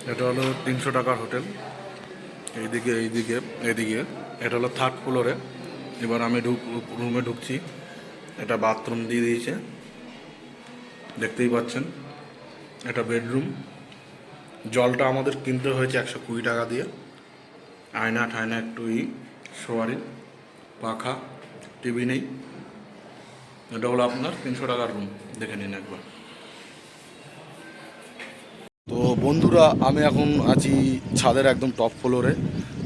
এটা হলো 300 টাকার হোটেল। এইদিকে এইদিকে এদিকে এটা হলো 3rd ফ্লোরে। এবার আমি রুমে ঢুকছি। এটা বাথরুম দিয়ে দিয়েছে, দেখতেই পাচ্ছেন। এটা বেডরুম। জলটা আমাদের কিনতে হয়েছে 120 টাকা দিয়ে। আয়না ঠায়না একটু শোয়ারি, পাখা, টিভি নেই। এটা হলো আপনার 300 টাকার রুম, দেখে নিন একবার। তো বন্ধুরা, আমি এখন আছি ছাদের একদম টপ ফ্লোরে।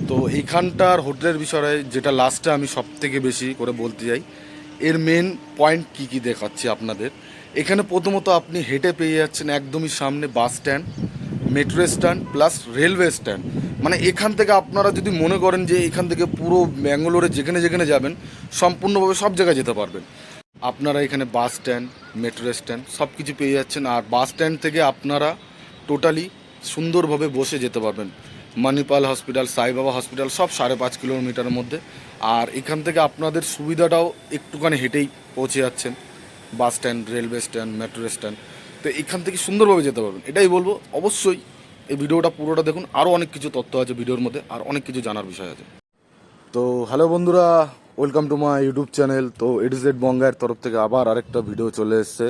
তো এইখানটার হোটেলের বিষয়ে যেটা লাস্টে আমি সব থেকে বেশি করে বলতে চাই, এর মেন পয়েন্ট কি কি দেখাচ্ছি আপনাদের। এখানে প্রথমত আপনি হেঁটে পেয়ে যাচ্ছেন একদমই সামনে bus stand, metro stand plus railway stand. মানে এখান থেকে আপনারা যদি মনে করেন যে এখান থেকে পুরো ব্যাঙ্গালোরে যেখানে যেখানে যাবেন সম্পূর্ণভাবে সব জায়গায় যেতে পারবেন। আপনারা এখানে বাস স্ট্যান্ড, মেট্রো স্ট্যান্ড সব কিছু পেয়ে যাচ্ছেন। আর বাস স্ট্যান্ড থেকে আপনারা টোটালি সুন্দরভাবে বসে যেতে পারবেন মণিপাল হসপিটাল, সাই বাবা হসপিটাল, সব 5.5 কিলোমিটারের মধ্যে। আর এখান থেকে আপনাদের সুবিধাটাও একটুখানি হেঁটেই পৌঁছে যাচ্ছেন bus stand, railway stand, metro stand. তো এখান থেকে সুন্দরভাবে যেতে পারবেন, এটাই বলবো। অবশ্যই এই ভিডিওটা পুরোটা দেখুন, আরও অনেক কিছু তথ্য আছে ভিডিওর মধ্যে, আর অনেক কিছু জানার বিষয় আছে। তো হ্যালো বন্ধুরা, welcome to my YouTube channel. তো এডিজেড বঙ্গায়ের তরফ থেকে আবার আরেকটা ভিডিও চলে এসছে।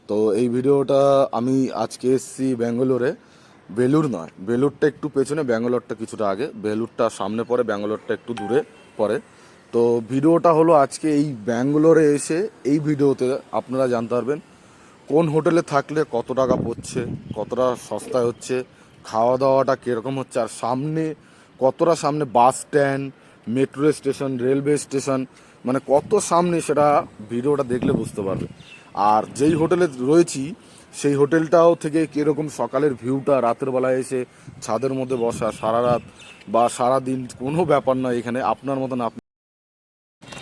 তো এই ভিডিওটা আমি আজকে এসেছি ব্যাঙ্গালোরে। বেলুর নয়, বেলুরটা একটু পেছনে, ব্যাঙ্গালোরটা কিছুটা আগে। বেলুরটা সামনে পড়ে, ব্যাঙ্গালোরটা একটু দূরে পড়ে। তো ভিডিওটা হলো আজকে এই ব্যাঙ্গালোরে এসে এই ভিডিওতে আপনারা জানতে পারবেন কোন হোটেলে থাকলে কত টাকা পড়ছে, কতটা সস্তায় হচ্ছে, খাওয়া দাওয়াটা কীরকম হচ্ছে, আর কতটা সামনে bus stand, metro station, railway station, মানে কত সামনে সেটা ভিডিওটা দেখলে বুঝতে পারবে। আর যেই হোটেলে রয়েছি সেই হোটেলটাও থেকে কীরকম সকালের ভিউটা, রাতের বেলায় এসে ছাদের মধ্যে বসা সারা রাত বা সারা দিন কোনো ব্যাপার নয়। এখানে আপনার মতন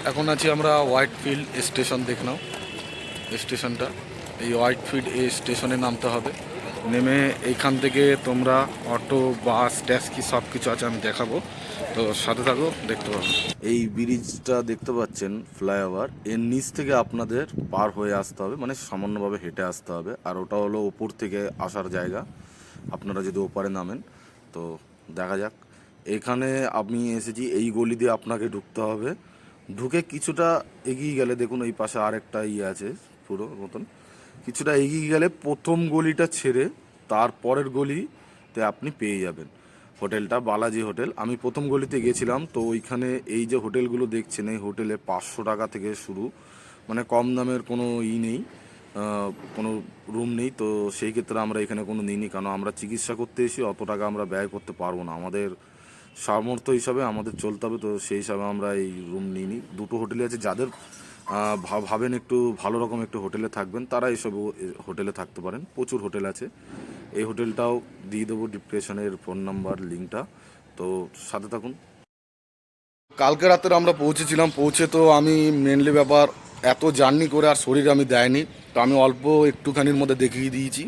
এখন আছি আমরা হোয়াইটফিল্ড স্টেশন। দেখে নাও স্টেশনটা। এই হোয়াইটফিল্ড স্টেশনে নামতে হবে। নেমে এইখান থেকে তোমরা অটো, বাস, ট্যাক্সি সব কিছু আছে, আমি দেখাবো। তো সাথে থাকো, দেখতে পাবো। এই ব্রিজটা দেখতে পাচ্ছেন, ফ্লাইওভার, এর নিচ থেকে আপনাদের পার হয়ে আসতে হবে, মানে সামান্যভাবে হেঁটে আসতে হবে। আর ওটা হলো ওপর থেকে আসার জায়গা, আপনারা যদি ওপারে নামেন। তো দেখা যাক। এখানে আমি এসেছি, এই গলি দিয়ে আপনাকে ঢুকতে হবে। ঢুকে কিছুটা এগিয়ে গেলে দেখুন এই পাশে আরেকটা আছে পুরো মতন। কিছুটা এগিয়ে গেলে প্রথম গলিটা ছেড়ে তারপরের গলিতে আপনি পেয়ে যাবেন হোটেলটা, বালাজি হোটেল। আমি প্রথম গলিতে গেছিলাম। তো ওইখানে এই যে হোটেলগুলো দেখছেন, এই হোটেলে 500 টাকা থেকে শুরু, মানে কম দামের কোনো নেই, কোনো রুম নেই। তো সেই ক্ষেত্রে আমরা এখানে কোনো নিইনি, কারণ আমরা চিকিৎসা করতে এসে অত টাকা আমরা ব্যয় করতে পারবো না, আমাদের সামর্থ্য হিসাবে আমাদের চলতে হবে। তো সেই হিসাবে আমরা এই রুম নিইনি। দুটো হোটেলে আছে, যাদের ভাবেন একটু ভালো রকম একটু হোটেলে থাকবেন তারা এইসব হোটেলে থাকতে পারেন। প্রচুর হোটেল আছে। এই হোটেলটাও দিয়ে দেবো ডিসক্রিপশনের ফোন নাম্বার লিঙ্কটা, তো সাথে থাকুন। কালকে রাতের আমরা পৌঁছেছিলাম। পৌঁছে তো আমি মেনলি ব্যাপার, এত জার্নি করে আর শরীর আমি দেয়নি, তো আমি অল্প একটুখানির মধ্যে দেখিয়ে দিয়েছি।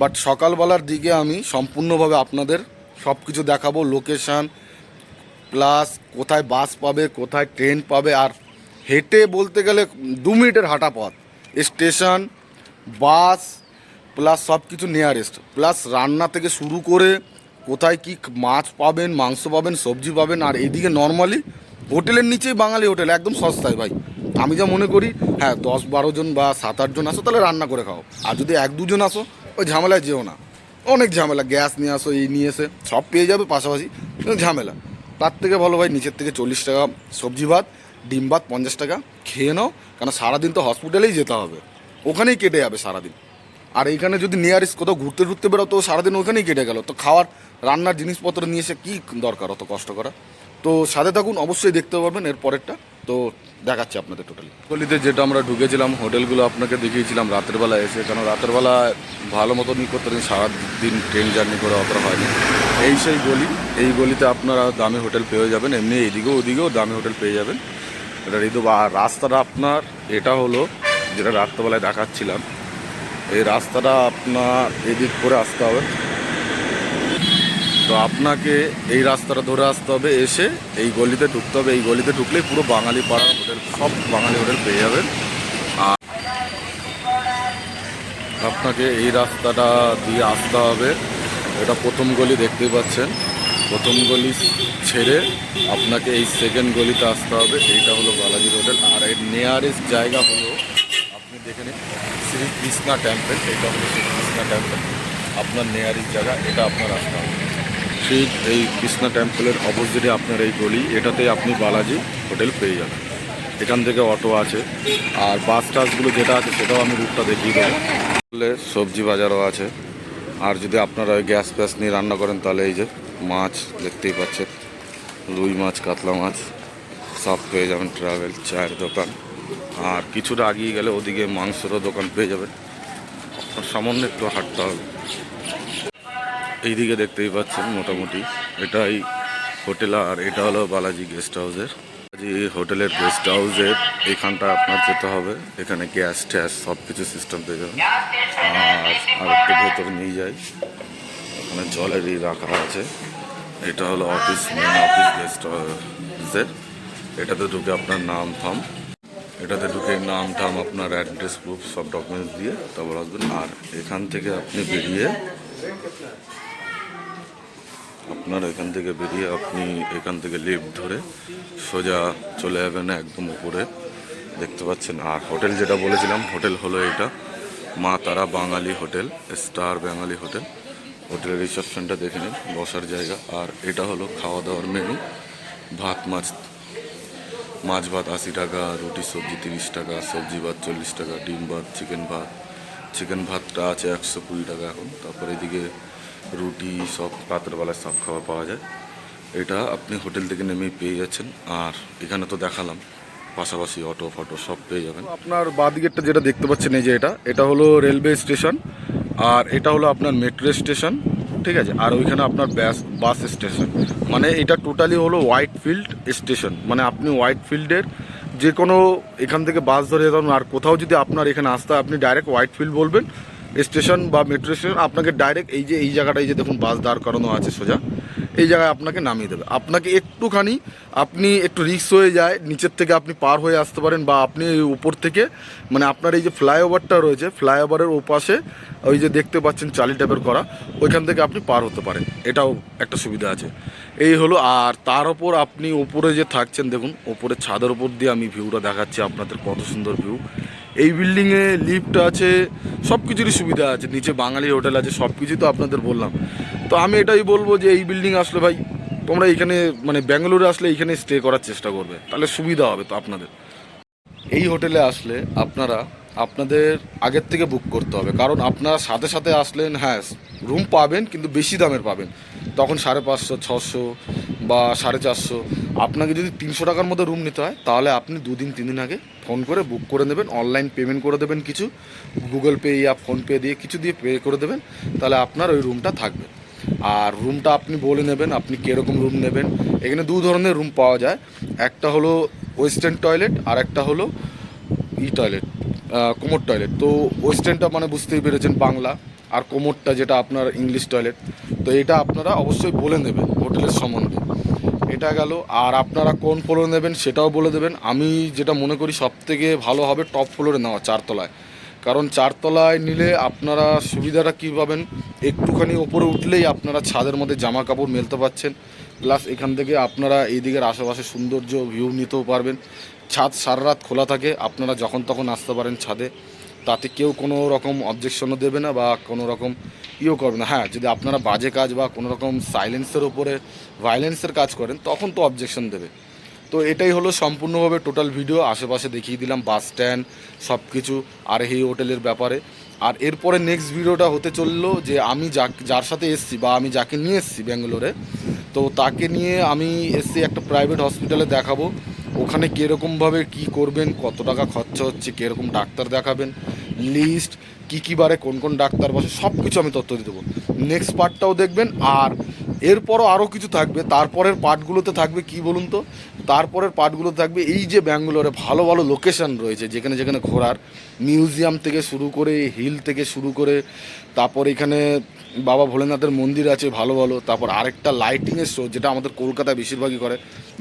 বাট সকালবেলার দিকে আমি সম্পূর্ণভাবে আপনাদের সব কিছু দেখাবো, লোকেশান প্লাস কোথায় বাস পাবে, কোথায় ট্রেন পাবে। আর হেঁটে বলতে গেলে 2 মিনিটের হাঁটা পথ, স্টেশন, বাস প্লাস সব কিছু নিয়ারেস্ট, প্লাস রান্না থেকে শুরু করে কোথায় কি মাছ পাবেন, মাংস পাবেন, সবজি পাবেন। আর এদিকে নর্মালি হোটেলের নিচেই বাঙালি হোটেল, একদম সস্তায় ভাই। আমি যা মনে করি, হ্যাঁ 10-12 জন বা 7-8 জন আসো তাহলে রান্না করে খাও। আর যদি 1-2 জন আসো, ওই ঝামেলায় যেও না, অনেক ঝামেলা। গ্যাস নিয়ে আসো, এই নিয়ে এসে সব পেয়ে যাবে পাশাপাশি, ঝামেলা। তার থেকে ভালো ভাই নিচের থেকে 40 টাকা সবজি ভাত, ডিম ভাত 50 টাকা খেয়ে নাও, কারণ সারাদিন তো হসপিটালেই যেতে হবে, ওখানেই কেটে যাবে সারাদিন। আর এইখানে যদি নিয়ারেস্ট কোথাও ঘুরতে বেরো তো সারাদিন ওখানেই কেটে গেল। তো খাওয়ার রান্নার জিনিসপত্র নিয়ে এসে কী দরকার অত কষ্ট করা। তো সাথে থাকুন, অবশ্যই দেখতে পারবেন এর পরেরটা। তো দেখাচ্ছি আপনাদের টোটালি গলিতে যেটা আমরা ঢুকেছিলাম, হোটেলগুলো আপনাকে দেখিয়েছিলাম রাতের বেলা এসে, কারণ রাতের বেলা ভালো মতনই করতে পারেন, সারাদিন ট্রেন জার্নি করে অতটা হয়নি। এই সেই গলি, এই গলিতে আপনারা দামি হোটেল পেয়ে যাবেন, এমনি এদিকেও ওদিকেও দামি হোটেল পেয়ে যাবেন। এটা আর রাস্তাটা আপনার এটা হলো যেটা রাত্রেবেলায় দেখাচ্ছিলাম, এই রাস্তাটা আপনার এদিক করে আসতে হবে। তো আপনাকে এই রাস্তাটা ধরে আসতে হবে, এসে এই গলিতে ঢুকতে হবে। এই গলিতে ঢুকলেই পুরো বাঙালি পাড়ার হোটেল, সব বাঙালি হোটেল পেয়ে যাবেন। আর আপনাকে এই রাস্তাটা দিয়ে আসতে হবে এটা প্রথম গলি দেখতেই পাচ্ছেন। প্রথম গলি ছেড়ে আপনাকে এই সেকেন্ড গলিতে আসতে হবে। এইটা হলো বালাজির হোটেল। আর এর নিয়ারেস্ট জায়গা হলো, আপনি দেখে নিন, শ্রীকৃষ্ণা টেম্পল। এটা হলো শ্রীকৃষ্ণা টেম্পল, আপনার নিয়ারেস্ট জায়গা, এটা আপনার আসতে হবে। ঠিক এই কৃষ্ণা টেম্পলের অপোজিটে আপনার এই গলি, এটাতেই আপনি বালাজি হোটেল পেয়ে যাবেন। এখান থেকে অটো আছে, আর বাস টাসগুলো যেটা আছে সেটাও আমি রুটটা দেখিয়ে দেবো। সবজি বাজারও আছে। আর যদি আপনারা ওই গ্যাস ফ্যাস নিয়ে রান্না করেন তাহলে এই যে মাছ দেখতেই পাচ্ছেন, রুই মাছ, কাতলা মাছ সব পেয়ে যাবেন। ট্রাভেল চায়ের দোকান, আর কিছুটা আগিয়ে গেলে ওদিকে মাংসেরও দোকান পেয়ে যাবেন। আপনার সামান্য একটু হাঁটতে হবে। এইদিকে দেখতেই পাচ্ছেন মোটামুটি এটাই হোটেল, আর এটা হলো বালাজি গেস্ট হাউসের। বালাজি হোটেলের গেস্ট হাউসের এখানটা আপনার যেতে হবে। এখানে গ্যাস ট্যাস সব কিছু সিস্টেম পেয়ে যাবেন। আর একটু ভেতরে নিয়ে যাই, ওখানে জলেরই রাখা আছে। এটা হলো অফিস, মেন অফিস গেস্ট হাউসের। এটাতে ঢুকে আপনার নাম ঠাম, এটাতে ঢুকে নাম ঠাম, আপনার অ্যাড্রেস প্রুফ সব ডকুমেন্টস দিয়ে তারপর আসবেন। আর এখান থেকে আপনি বেরিয়ে আপনি এখান থেকে লিফট ধরে সোজা চলে যাবেন একদম উপরে, দেখতে পাচ্ছেন। আর হোটেল যেটা বলেছিলাম, হোটেল হলো এটা মা তারা বাঙালি হোটেল, স্টার বাঙালি হোটেল। হোটেলের রিসেপশনটা দেখে নিন, বসার জায়গা। আর এটা হলো খাওয়া দাওয়ার মেনু। ভাত মাছ ভাত 80 টাকা, রুটি সবজি 30 টাকা, সবজি ভাত 40 টাকা, ডিম ভাত, চিকেন ভাতটা আছে 120 টাকা এখন। তারপর এদিকে রুটি সব রাতের বেলায় সব খাবার পাওয়া যায়। এটা আপনি হোটেল থেকে নেমেই পেয়ে যাচ্ছেন। আর এখানে তো দেখালাম, পাশাপাশি অটো ফটো সব পেয়ে যাবেন। আপনার বাদিকেরটা যেটা দেখতে পাচ্ছেন, এই যে এটা হলো রেলওয়ে স্টেশন, আর এটা হলো আপনার মেট্রো স্টেশন, ঠিক আছে। আর ওইখানে আপনার বাস স্টেশন, মানে এটা টোটালি হলো হোয়াইট ফিল্ড স্টেশন। মানে আপনি হোয়াইট ফিল্ডের যে কোনো এখান থেকে বাস ধরে যেতে পারবেন। আর কোথাও যদি আপনার এখানে আসতে হয়, আপনি ডাইরেক্ট হোয়াইট ফিল্ড বলবেন স্টেশন বা মেট্রো স্টেশন, আপনাকে ডাইরেক্ট এই জায়গাটায় যে দেখুন বাস দাঁড় করানো আছে সোজা, এই জায়গায় আপনাকে নামিয়ে দেবে। আপনাকে একটুখানি আপনি একটু রিস্ক হয়ে যায়, নিচের থেকে আপনি পার হয়ে আসতে পারেন, বা আপনি উপর থেকে, মানে আপনার এই যে ফ্লাইওভারটা রয়েছে, ফ্লাইওভারের ওপাশে ওই যে দেখতে পাচ্ছেন চালি টাইপের করা, ওইখান থেকে আপনি পার হতে পারেন। এটাও একটা সুবিধা আছে। এই হলো। আর তার ওপর আপনি ওপরে যে থাকছেন, দেখুন ওপরে ছাদের ওপর দিয়ে আমি ভিউটা দেখাচ্ছি আপনাদের, কত সুন্দর ভিউ। এই বিল্ডিংয়ে লিফট আছে, সব কিছুরই সুবিধা আছে, নিচে বাঙালি হোটেল আছে, সব কিছুই তো আপনাদের বললাম। তো আমি এটাই বলবো যে এই বিল্ডিং আসলে ভাই তোমরা এইখানে, মানে ব্যাঙ্গালোরে আসলে এইখানে স্টে করার চেষ্টা করবে, তাহলে সুবিধা হবে তো আপনাদের। এই হোটেলে আসলে আপনাদের আগের থেকে বুক করতে হবে, কারণ আপনারা সাথে সাথে আসলেন, হ্যাঁ রুম পাবেন কিন্তু বেশি দামের পাবেন, তখন 550, 600 বা 450। আপনাকে যদি 300 টাকার মধ্যে রুম নিতে হয়, তাহলে আপনি 2 দিন 3 দিন আগে ফোন করে বুক করে নেবেন, অনলাইন পেমেন্ট করে দেবেন, কিছু গুগল পে ইয়া ফোনপে দিয়ে কিছু দিয়ে পে করে দেবেন, তাহলে আপনার ওই রুমটা থাকবে। আর রুমটা আপনি বলে নেবেন আপনি কীরকম রুম নেবেন। এখানে 2 ধরনের রুম পাওয়া যায়, একটা হলো ওয়েস্টার্ন টয়লেট, আর একটা হলো টয়লেট, কোমোড টয়লেট। তো ওয়েস্টার্নটা মানে বুঝতেই পেরেছেন বাংলা, আর কোমোডটা যেটা আপনার ইংলিশ টয়লেট। তো এটা আপনারা অবশ্যই বলে নেবেন হোটেলের সম্বন্ধে। এটা গেল। আর আপনারা কোন ফ্লোরে নেবেন সেটাও বলে দেবেন। আমি যেটা মনে করি সবথেকে ভালো হবে টপ ফ্লোরে নেওয়া, 4তলায়। কারণ 4তলায় নিলে আপনারা সুবিধাটা কী পাবেন, একটুখানি ওপরে উঠলেই আপনারা ছাদের মধ্যে জামা কাপড় মেলতে পারছেন, প্লাস এখান থেকে আপনারা এই দিকের আশেপাশে সৌন্দর্য ভিউ নিতেও পারবেন। ছাদ সারা রাত খোলা থাকে, আপনারা যখন তখন আসতে পারেন ছাদে, তাতে কেউ কোনো রকম অবজেকশনও দেবে না বা কোনো রকম ইয়েও করবে না। হ্যাঁ, যদি আপনারা বাজে কাজ বা কোনো রকম সাইলেন্সের ওপরে ভায়োলেন্সের কাজ করেন, তখন তো অবজেকশন দেবে। তো এটাই হলো সম্পূর্ণভাবে টোটাল ভিডিও, আশেপাশে দেখিয়ে দিলাম বাস স্ট্যান্ড সব কিছু, আর এই হোটেলের ব্যাপারে। আর এরপরে নেক্সট ভিডিওটা হতে চললো যে আমি যার সাথে এসছি বা আমি যাকে নিয়ে এসছি ব্যাঙ্গালোরে, তো তাকে নিয়ে আমি এসছি একটা প্রাইভেট হসপিটালে দেখাবো। ওখানে কীরকমভাবে কী করবেন, কত টাকা খরচা হচ্ছে, কীরকম ডাক্তার দেখাবেন, লিস্ট কী বারে কোন কোন ডাক্তার বসে, সব কিছু আমি তথ্য দিয়ে দেবো। নেক্সট পার্টটাও দেখবেন। আর এরপরও আরও কিছু থাকবে, তারপরের পার্টগুলোতে থাকবে কি বলুন তো, তারপরের পার্টগুলোতে থাকবে এই যে ব্যাঙ্গালোরে ভালো ভালো লোকেশান রয়েছে, যেখানে যেখানে ঘোরার, মিউজিয়াম থেকে শুরু করে, হিল থেকে শুরু করে, তারপর এখানে বাবা ভোলেনাথের মন্দির আছে ভালো ভালো। তারপর আরেকটা লাইটিংয়ের শো, যেটা আমাদের কলকাতায় বেশিরভাগই করে,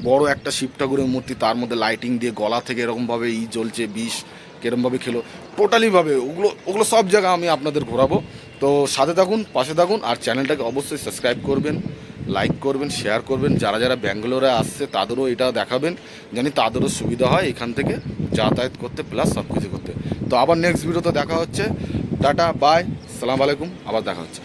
বড় একটা শিব ঠাকুরের মূর্তি, তার মধ্যে লাইটিং দিয়ে গলা থেকে এরকমভাবে জ্বলছে, বিষ কীরমভাবে খেলো টোটালিভাবে, ওগুলো সব জায়গা আমি আপনাদের ঘোরাবো। তো সাথে থাকুন, পাশে থাকুন, আর চ্যানেলটাকে অবশ্যই সাবস্ক্রাইব করবেন, লাইক করবেন, শেয়ার করবেন। যারা যারা ব্যাঙ্গালোরে আসছে তাদেরও এটা দেখাবেন, জানি তাদেরও সুবিধা হয় এখান থেকে যাতায়াত করতে প্লাস সব কিছু করতে। তো আবার নেক্সট ভিডিওতে দেখা হচ্ছে। টাটা, বাই, সালাম আলাইকুম, আবার দেখা হচ্ছে।